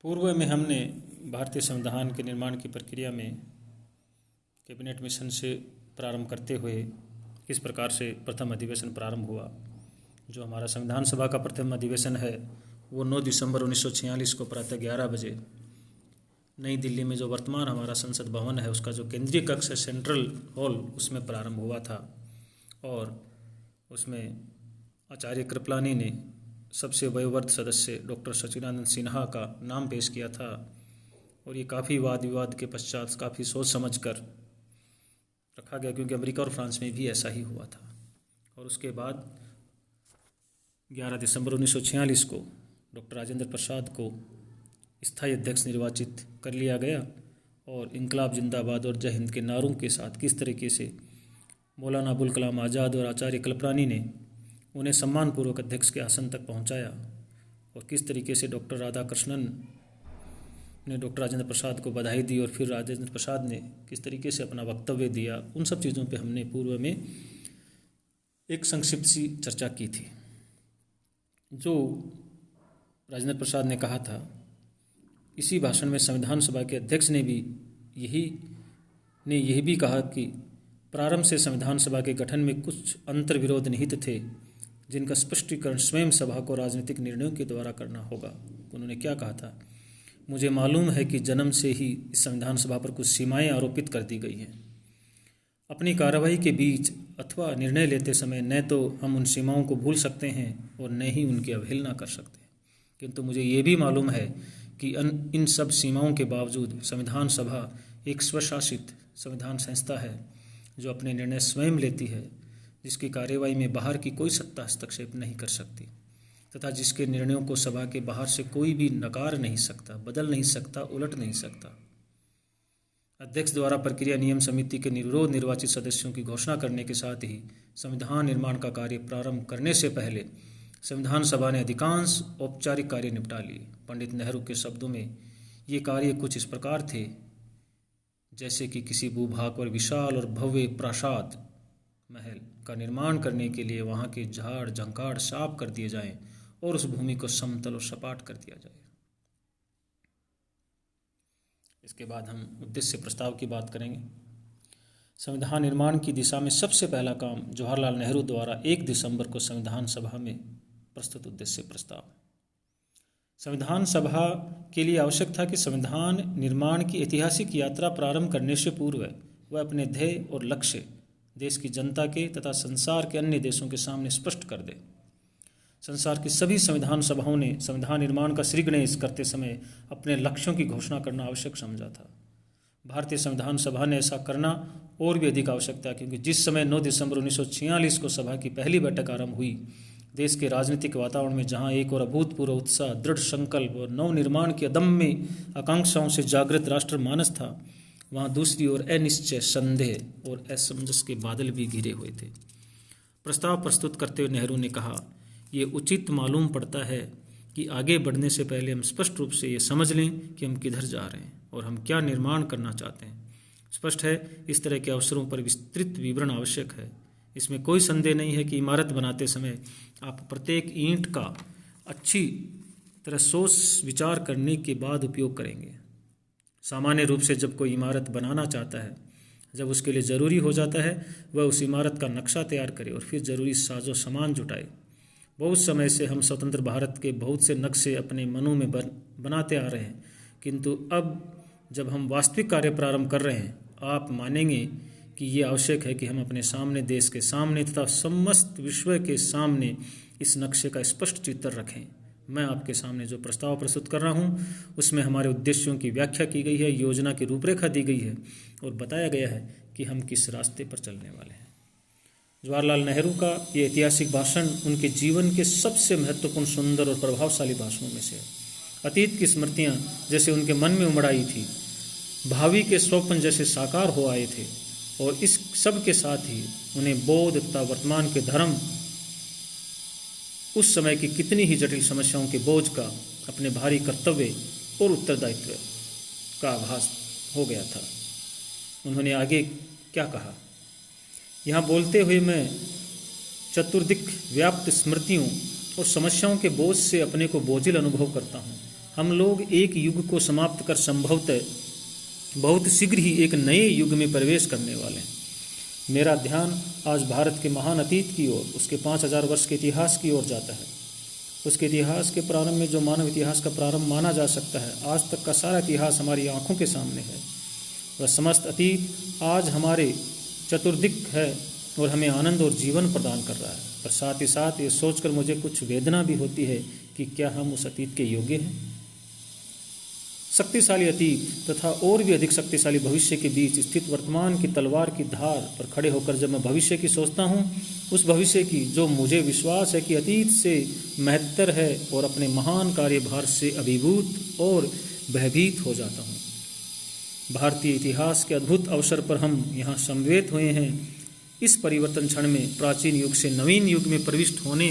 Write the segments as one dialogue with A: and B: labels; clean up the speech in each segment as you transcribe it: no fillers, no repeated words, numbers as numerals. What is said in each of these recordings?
A: पूर्व में हमने भारतीय संविधान के निर्माण की प्रक्रिया में कैबिनेट मिशन से प्रारंभ करते हुए किस प्रकार से प्रथम अधिवेशन प्रारंभ हुआ। जो हमारा संविधान सभा का प्रथम अधिवेशन है वो 9 दिसंबर 1946 को प्रातः 11 बजे नई दिल्ली में जो वर्तमान हमारा संसद भवन है उसका जो केंद्रीय कक्ष है सेंट्रल हॉल उसमें प्रारंभ हुआ था। और उसमें आचार्य कृपलानी ने सबसे वयोवृद्ध सदस्य डॉक्टर सच्चिदानंद सिन्हा का नाम पेश किया था। और ये काफ़ी वाद विवाद के पश्चात काफ़ी सोच समझ कर रखा गया, क्योंकि अमेरिका और फ्रांस में भी ऐसा ही हुआ था। और उसके बाद 11 दिसंबर 1946 को डॉक्टर राजेंद्र प्रसाद को स्थायी अध्यक्ष निर्वाचित कर लिया गया। और इनकलाब जिंदाबाद और जय हिंद के नारों के साथ किस तरीके से मौलाना अबुल कलाम आज़ाद और आचार्य कृपलानी ने उन्हें सम्मानपूर्वक अध्यक्ष के आसन तक पहुंचाया, और किस तरीके से डॉक्टर राधाकृष्णन ने डॉक्टर राजेंद्र प्रसाद को बधाई दी और फिर राजेंद्र प्रसाद ने किस तरीके से अपना वक्तव्य दिया, उन सब चीज़ों पे हमने पूर्व में एक संक्षिप्त सी चर्चा की थी। जो राजेंद्र प्रसाद ने कहा था, इसी भाषण में संविधान सभा के अध्यक्ष ने भी यही भी कहा कि प्रारंभ से संविधान सभा के गठन में कुछ अंतर विरोध निहित थे, जिनका स्पष्टीकरण स्वयं सभा को राजनीतिक निर्णयों के द्वारा करना होगा। उन्होंने क्या कहा था? मुझे मालूम है कि जन्म से ही इस संविधान सभा पर कुछ सीमाएं आरोपित कर दी गई हैं। अपनी कार्रवाई के बीच अथवा निर्णय लेते समय न तो हम उन सीमाओं को भूल सकते हैं और न ही उनकी अवहेलना कर सकते हैं, किंतु मुझे ये भी मालूम है कि इन सब सीमाओं के बावजूद संविधान सभा एक स्वशासित संविधान संस्था है जो अपने निर्णय स्वयं लेती है, जिसकी कार्यवाही में बाहर की कोई सत्ता हस्तक्षेप नहीं कर सकती तथा जिसके निर्णयों को सभा के बाहर से कोई भी नकार नहीं सकता, बदल नहीं सकता, उलट नहीं सकता। अध्यक्ष द्वारा प्रक्रिया नियम समिति के निर्विरोध निर्वाचित सदस्यों की घोषणा करने के साथ ही संविधान निर्माण का कार्य प्रारंभ करने से पहले संविधान सभा ने अधिकांश औपचारिक कार्य निपटा लिए। पंडित नेहरू के शब्दों में ये कार्य कुछ इस प्रकार थे जैसे कि किसी भूभाग पर विशाल और भव्य प्रासाद महल का निर्माण करने के लिए वहाँ के झाड़ झंकाड़ साफ कर दिए जाएं और उस भूमि को समतल और सपाट कर दिया जाए। इसके बाद हम उद्देश्य प्रस्ताव की बात करेंगे। संविधान निर्माण की दिशा में सबसे पहला काम जवाहरलाल नेहरू द्वारा 1 दिसंबर को संविधान सभा में प्रस्तुत उद्देश्य प्रस्ताव। संविधान सभा के लिए आवश्यक था कि संविधान निर्माण की ऐतिहासिक यात्रा प्रारंभ करने से पूर्व वह अपने ध्येय और लक्ष्य देश की जनता के तथा संसार के अन्य देशों के सामने स्पष्ट कर दे। संसार की सभी संविधान सभाओं ने संविधान निर्माण का श्रीगणेश करते समय अपने लक्ष्यों की घोषणा करना आवश्यक समझा था। भारतीय संविधान सभा ने ऐसा करना और भी अधिक आवश्यक था, क्योंकि जिस समय 9 दिसंबर 1946 को सभा की पहली बैठक आरंभ हुई, देश के राजनीतिक वातावरण में जहां एक और अभूतपूर्व उत्साह, दृढ़ संकल्प और नव निर्माण की अदम्य आकांक्षाओं से जागृत राष्ट्रमानस था, वहां दूसरी ओर अनिश्चय, संदेह और असमंजस के बादल भी घिरे हुए थे। प्रस्ताव प्रस्तुत करते हुए नेहरू ने कहा, ये उचित मालूम पड़ता है कि आगे बढ़ने से पहले हम स्पष्ट रूप से ये समझ लें कि हम किधर जा रहे हैं और हम क्या निर्माण करना चाहते हैं। स्पष्ट है, इस तरह के अवसरों पर विस्तृत विवरण आवश्यक है। इसमें कोई संदेह नहीं है कि इमारत बनाते समय आप प्रत्येक ईंट का अच्छी तरह सोच विचार करने के बाद उपयोग करेंगे। सामान्य रूप से जब कोई इमारत बनाना चाहता है, जब उसके लिए ज़रूरी हो जाता है, वह उस इमारत का नक्शा तैयार करे और फिर ज़रूरी साजो सामान जुटाए। बहुत समय से हम स्वतंत्र भारत के बहुत से नक्शे अपने मनों में बनाते आ रहे हैं, किंतु अब जब हम वास्तविक कार्य प्रारंभ कर रहे हैं, आप मानेंगे कि ये आवश्यक है कि हम अपने सामने, देश के सामने तथा समस्त विश्व के सामने इस नक्शे का स्पष्ट चित्र रखें। मैं आपके सामने जो प्रस्ताव प्रस्तुत कर रहा हूँ उसमें हमारे उद्देश्यों की व्याख्या की गई है, योजना की रूपरेखा दी गई है और बताया गया है कि हम किस रास्ते पर चलने वाले हैं। जवाहरलाल नेहरू का ये ऐतिहासिक भाषण उनके जीवन के सबसे महत्वपूर्ण, सुंदर और प्रभावशाली भाषणों में से है। अतीत की स्मृतियाँ जैसे उनके मन में उमड़ आई थी, भावी के स्वप्न जैसे साकार हो आए थे, और इस सब के साथ ही उन्हें बोध तथा वर्तमान के धर्म, उस समय की कितनी ही जटिल समस्याओं के बोझ का, अपने भारी कर्तव्य और उत्तरदायित्व का आभास हो गया था। उन्होंने आगे क्या कहा? यहाँ बोलते हुए मैं चतुर्दिक व्याप्त स्मृतियों और समस्याओं के बोझ से अपने को बोझिल अनुभव करता हूँ। हम लोग एक युग को समाप्त कर संभवतः बहुत शीघ्र ही एक नए युग में प्रवेश करने वाले हैं। मेरा ध्यान आज भारत के महान अतीत की ओर, उसके 5000 वर्ष के इतिहास की ओर जाता है। उसके इतिहास के प्रारंभ में जो मानव इतिहास का प्रारंभ माना जा सकता है, आज तक का सारा इतिहास हमारी आंखों के सामने है। वह समस्त अतीत आज हमारे चतुर्दिक है और हमें आनंद और जीवन प्रदान कर रहा है। पर साथ ही साथ ये सोचकर मुझे कुछ वेदना भी होती है कि क्या हम उस अतीत के योग्य हैं। शक्तिशाली अतीत तथा और भी अधिक शक्तिशाली भविष्य के बीच स्थित वर्तमान की तलवार की धार पर खड़े होकर जब मैं भविष्य की सोचता हूँ, उस भविष्य की जो मुझे विश्वास है कि अतीत से महत्तर है, और अपने महान कार्यभार से अभिभूत और भयभीत हो जाता हूँ। भारतीय इतिहास के अद्भुत अवसर पर हम यहाँ समवेत हुए हैं। इस परिवर्तन क्षण में, प्राचीन युग से नवीन युग में प्रविष्ट होने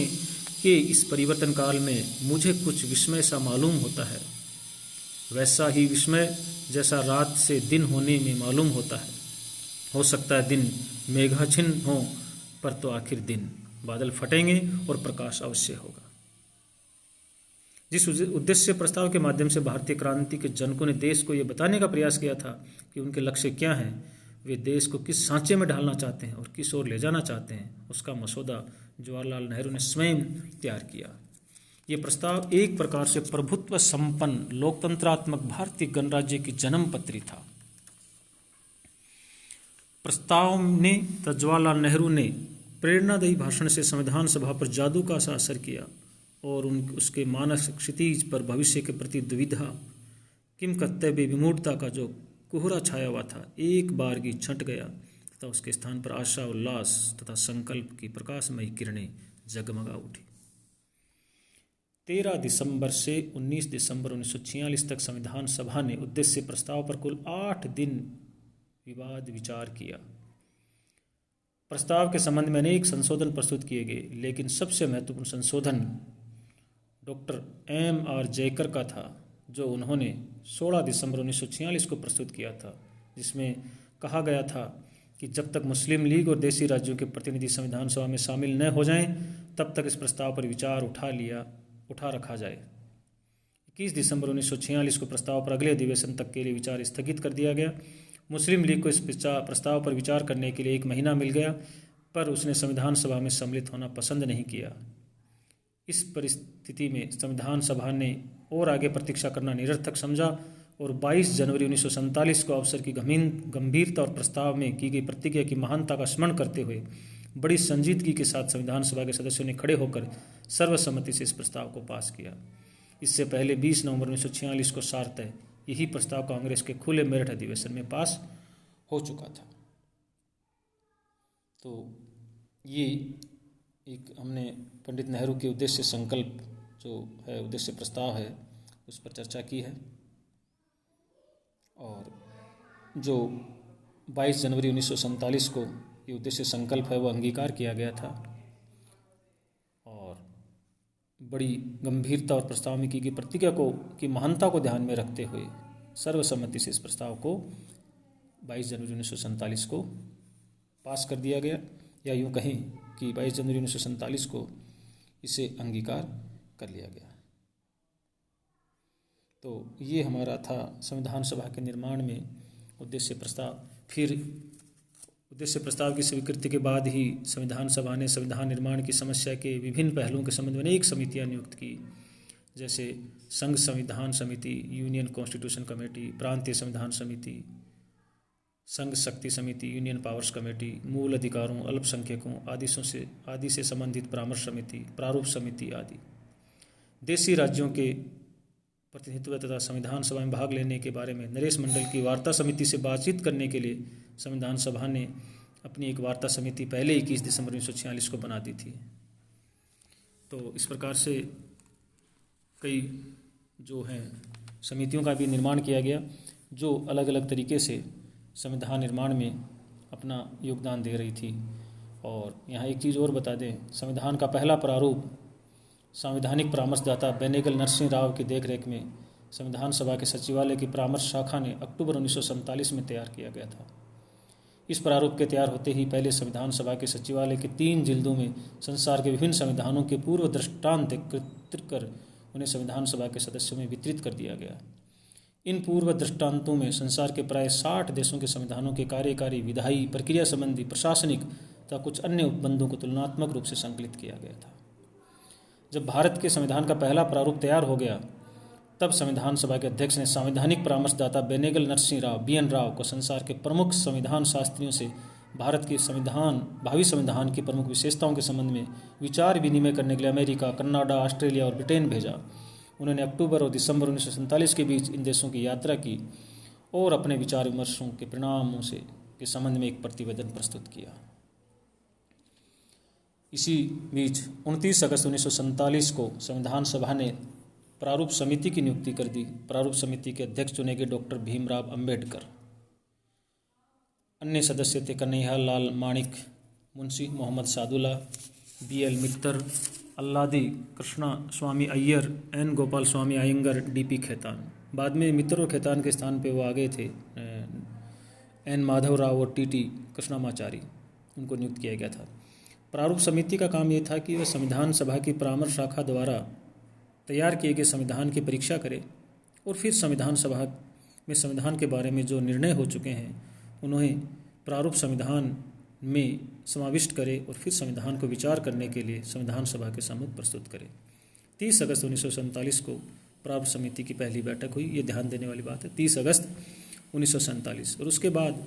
A: के इस परिवर्तन काल में मुझे कुछ विस्मय सा मालूम होता है। वैसा ही विस्मय जैसा रात से दिन होने में मालूम होता है। हो सकता है दिन मेघाच्छिन्न हो, पर तो आखिर दिन बादल फटेंगे और प्रकाश अवश्य होगा। जिस उद्देश्य प्रस्ताव के माध्यम से भारतीय क्रांति के जनकों ने देश को ये बताने का प्रयास किया था कि उनके लक्ष्य क्या हैं, वे देश को किस सांचे में ढालना चाहते हैं और किस ओर ले जाना चाहते हैं, उसका मसौदा जवाहरलाल नेहरू ने स्वयं तैयार किया। ये प्रस्ताव एक प्रकार से प्रभुत्व संपन्न लोकतंत्रात्मक भारतीय गणराज्य की जन्म पत्री था। प्रस्ताव ने जवाहरलाल नेहरू ने प्रेरणादायी भाषण से संविधान सभा पर जादू का सा असर किया और उसके मानस क्षितिज पर भविष्य के प्रति दुविधा, किम कर्तव्य विमूढ़ता का जो कोहरा छाया हुआ था, एक बारगी छंट गया तथा उसके स्थान पर आशा, उल्लास तथा संकल्प की प्रकाशमयी किरणें जगमगा उठी। 13 दिसंबर से 19 दिसंबर 1946 तक संविधान सभा ने उद्देश्य प्रस्ताव पर कुल 8 दिन विवाद विचार किया। प्रस्ताव के संबंध में अनेक संशोधन प्रस्तुत किए गए, लेकिन सबसे महत्वपूर्ण संशोधन डॉक्टर M.R. जयकर का था, जो उन्होंने 16 दिसंबर 1946 को प्रस्तुत किया था, जिसमें कहा गया था कि जब तक मुस्लिम लीग और देशी राज्यों के प्रतिनिधि संविधान सभा में शामिल न हो जाएं, तब तक इस प्रस्ताव पर विचार उठा रखा जाए। 21 दिसंबर 1946 को प्रस्ताव पर अगले अधिवेशन तक के लिए विचार स्थगित कर दिया गया। मुस्लिम लीग को इस प्रस्ताव पर विचार करने के लिए 1 महीना मिल गया, पर उसने संविधान सभा में सम्मिलित होना पसंद नहीं किया। इस परिस्थिति में संविधान सभा ने और आगे प्रतीक्षा करना निरर्थक समझा और 22 जनवरी 1947 को अवसर की गंभीरता और प्रस्ताव में की गई प्रतिज्ञा की महानता का स्मरण करते हुए बड़ी संजीदगी के साथ संविधान सभा के सदस्यों ने खड़े होकर सर्वसम्मति से इस प्रस्ताव को पास किया। इससे पहले 20 नवंबर 1946 को सार्थ यही प्रस्ताव कांग्रेस के खुले मेरठ अधिवेशन में पास हो चुका था। तो ये एक हमने पंडित नेहरू के उद्देश्य संकल्प जो है, उद्देश्य प्रस्ताव है, उस पर चर्चा की है। और जो 22 जनवरी 1947 को ये उद्देश्य संकल्प है, वो अंगीकार किया गया था और बड़ी गंभीरता और प्रस्ताव में की गई प्रतिज्ञा की महानता को ध्यान में रखते हुए सर्वसम्मति से इस प्रस्ताव को 22 जनवरी 1947 को पास कर दिया गया, या यूँ कहें कि 22 जनवरी 1947 को इसे अंगीकार कर लिया गया। तो ये हमारा था संविधान सभा के निर्माण में उद्देश्य प्रस्ताव। फिर उद्देश्य प्रस्ताव की स्वीकृति के बाद ही संविधान सभा ने संविधान निर्माण की समस्या के विभिन्न पहलुओं के संबंध में अनेक समितियां नियुक्त की, जैसे संघ संविधान समिति, यूनियन कॉन्स्टिट्यूशन कमेटी, प्रांतीय संविधान समिति, संघ शक्ति समिति, यूनियन पावर्स कमेटी, मूल अधिकारों, अल्पसंख्यकों आदि से संबंधित परामर्श समिति, प्रारूप समिति आदि। देशी राज्यों के प्रतिनिधित्व तथा संविधान सभा में भाग लेने के बारे में नरेश मंडल की वार्ता समिति से बातचीत करने के लिए संविधान सभा ने अपनी एक वार्ता समिति पहले 21 दिसंबर 1946 को बना दी थी। तो इस प्रकार से कई जो हैं समितियों का भी निर्माण किया गया, जो अलग अलग तरीके से संविधान निर्माण में अपना योगदान दे रही थी। और यहाँ एक चीज़ और बता दें, संविधान का पहला प्रारूप संवैधानिक परामर्शदाता बेनेगल नरसिंह राव की देखरेख में संविधान सभा के सचिवालय की परामर्श शाखा ने अक्टूबर 1947 में तैयार किया गया था। इस प्रारूप के तैयार होते ही पहले संविधान सभा के सचिवालय के 3 जिल्दों में संसार के विभिन्न संविधानों के पूर्व दृष्टांत एकत्रित कर उन्हें संविधान सभा के सदस्यों में वितरित कर दिया गया। इन पूर्व दृष्टांतों में संसार के प्राय 60 देशों के संविधानों के कार्यकारी, विधायी, प्रक्रिया संबंधी, प्रशासनिक तथा कुछ अन्य उपबंधों को तुलनात्मक रूप से संकलित किया गया था। जब भारत के संविधान का पहला प्रारूप तैयार हो गया, तब संविधान सभा के अध्यक्ष ने संवैधानिक परामर्शदाता बेनेगल नरसिंह राव BN राव को संसार के प्रमुख संविधान शास्त्रियों से भारत के भावी संविधान की प्रमुख विशेषताओं के संबंध में विचार विनिमय करने के लिए अमेरिका, कनाडा, ऑस्ट्रेलिया और ब्रिटेन भेजा। उन्होंने अक्टूबर और दिसंबर 1947 के बीच इन देशों की यात्रा की और अपने विचार विमर्शों के परिणामों के संबंध में एक प्रतिवेदन प्रस्तुत किया। इसी बीच 29 अगस्त 1947 को संविधान सभा ने प्रारूप समिति की नियुक्ति कर दी। प्रारूप समिति के अध्यक्ष चुने गए डॉक्टर भीमराव अंबेडकर। अन्य सदस्य थे कन्हैया लाल माणिक मुंशी, मोहम्मद सादुल्ला, BL मित्तर, अल्लादी कृष्णा स्वामी अय्यर, N गोपाल स्वामी अयंगर, DP खेतान। बाद में मित्तर और खेतान के स्थान पे वो आ गए थे N माधव राव और TT कृष्णामाचारी, उनको नियुक्त किया गया था। प्रारूप समिति का काम ये था कि वह संविधान सभा की परामर्श शाखा द्वारा तैयार किए गए संविधान की परीक्षा करे और फिर संविधान सभा में संविधान के बारे में जो निर्णय हो चुके हैं उन्हें प्रारूप संविधान में समाविष्ट करे और फिर संविधान को विचार करने के लिए संविधान सभा के सम्मुख प्रस्तुत करे। 30 अगस्त 1947 को प्रारूप समिति की पहली बैठक हुई। ये ध्यान देने वाली बात है, 30 अगस्त 1947। और उसके बाद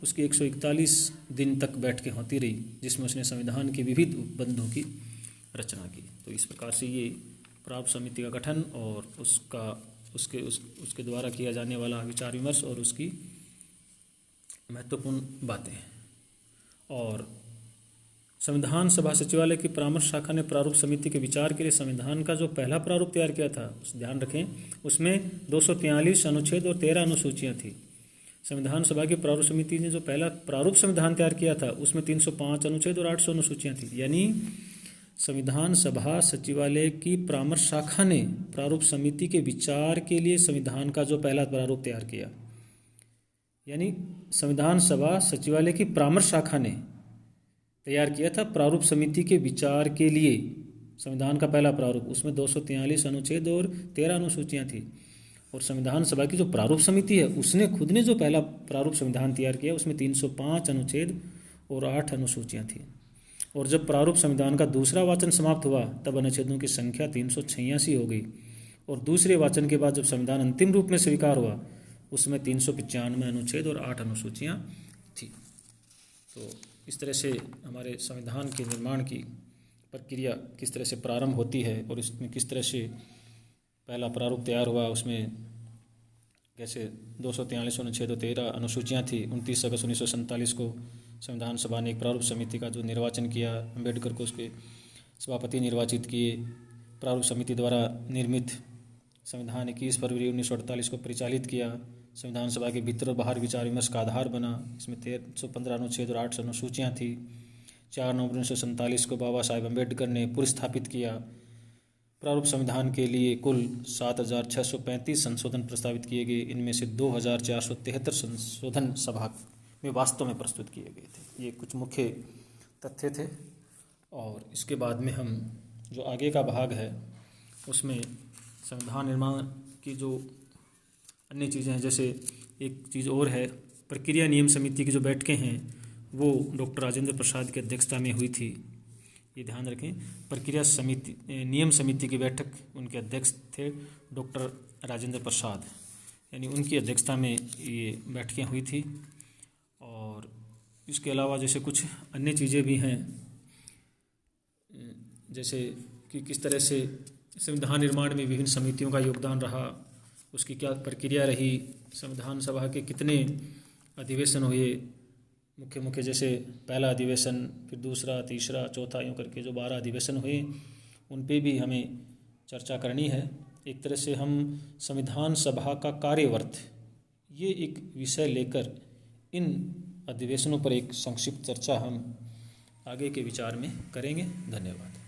A: उसकी 141 दिन तक बैठकें होती रही, जिसमें उसने संविधान के विविध उपबंधों की रचना की। तो इस प्रकार से ये प्रारूप समिति का गठन और उसके द्वारा किया जाने वाला विचार विमर्श और उसकी महत्वपूर्ण बातें। और संविधान सभा सचिवालय की परामर्श शाखा ने प्रारूप समिति के विचार के लिए संविधान का जो पहला प्रारूप तैयार किया था, ध्यान रखें, उसमें 243 अनुच्छेद और 13 अनुसूचियाँ थी। संविधान सभा की प्रारूप समिति ने जो पहला प्रारूप संविधान तैयार किया था उसमें 305 अनुच्छेद और 800 अनुसूचियाँ थी। यानी संविधान सभा सचिवालय की परामर्श शाखा ने प्रारूप समिति के विचार के लिए संविधान का जो पहला प्रारूप तैयार किया, यानी संविधान सभा सचिवालय की परामर्श शाखा ने तैयार किया था प्रारूप समिति के विचार के लिए संविधान का पहला प्रारूप। उसमें 243 अनुच्छेद और 13 अनुसूचियाँ थी। और संविधान सभा की जो प्रारूप समिति है उसने खुद ने जो पहला प्रारूप संविधान तैयार किया उसमें 305 अनुच्छेद और 8 अनुसूचियाँ थी। और जब प्रारूप संविधान का दूसरा वाचन समाप्त हुआ तब अनुच्छेदों की संख्या 386 हो गई। और दूसरे वाचन के बाद जब संविधान अंतिम रूप में स्वीकार हुआ उसमें 395 अनुच्छेद और 8 अनुसूचियाँ थी। तो इस तरह से हमारे संविधान के निर्माण की प्रक्रिया किस तरह से प्रारंभ होती है और इसमें किस तरह से पहला प्रारूप तैयार हुआ, उसमें कैसे 243 अनुच्छेद और 13 अनुसूचियाँ थी। 29 अगस्त 1947 को संविधान सभा ने एक प्रारूप समिति का जो निर्वाचन किया, अम्बेडकर को उसके सभापति निर्वाचित किए। प्रारूप समिति द्वारा निर्मित संविधान 21 फरवरी 1948 को परिचालित किया। संविधान सभा के भीतर और बाहर विचार विमर्श का आधार बना। इसमें 315 अनुच्छेद और 800 अनुसूचियाँ थी। 4 नवंबर 1947 को बाबा साहेब अम्बेडकर ने पुनर्स्थापित किया। प्रारूप संविधान के लिए कुल 7,635 संशोधन प्रस्तावित किए गए। इनमें से 2,473 संशोधन सभा में वास्तव में प्रस्तुत किए गए थे। ये कुछ मुख्य तथ्य थे। और इसके बाद में हम जो आगे का भाग है उसमें संविधान निर्माण की जो अन्य चीज़ें हैं, जैसे एक चीज़ और है, प्रक्रिया नियम समिति की जो बैठकें हैं वो डॉक्टर राजेंद्र प्रसाद की अध्यक्षता में हुई थी। ये ध्यान रखें, प्रक्रिया समिति नियम समिति की बैठक उनके अध्यक्ष थे डॉक्टर राजेंद्र प्रसाद, यानी उनकी अध्यक्षता में ये बैठकें हुई थी। और इसके अलावा जैसे कुछ अन्य चीज़ें भी हैं, जैसे कि किस तरह से संविधान निर्माण में विभिन्न समितियों का योगदान रहा, उसकी क्या प्रक्रिया रही, संविधान सभा के कितने अधिवेशन हुए, मुख्य जैसे पहला अधिवेशन, फिर दूसरा, तीसरा, चौथा, यूँ करके जो 12 अधिवेशन हुए उन पे भी हमें चर्चा करनी है। एक तरह से हम संविधान सभा का कार्यवर्थ ये एक विषय लेकर इन अधिवेशनों पर एक संक्षिप्त चर्चा हम आगे के विचार में करेंगे। धन्यवाद।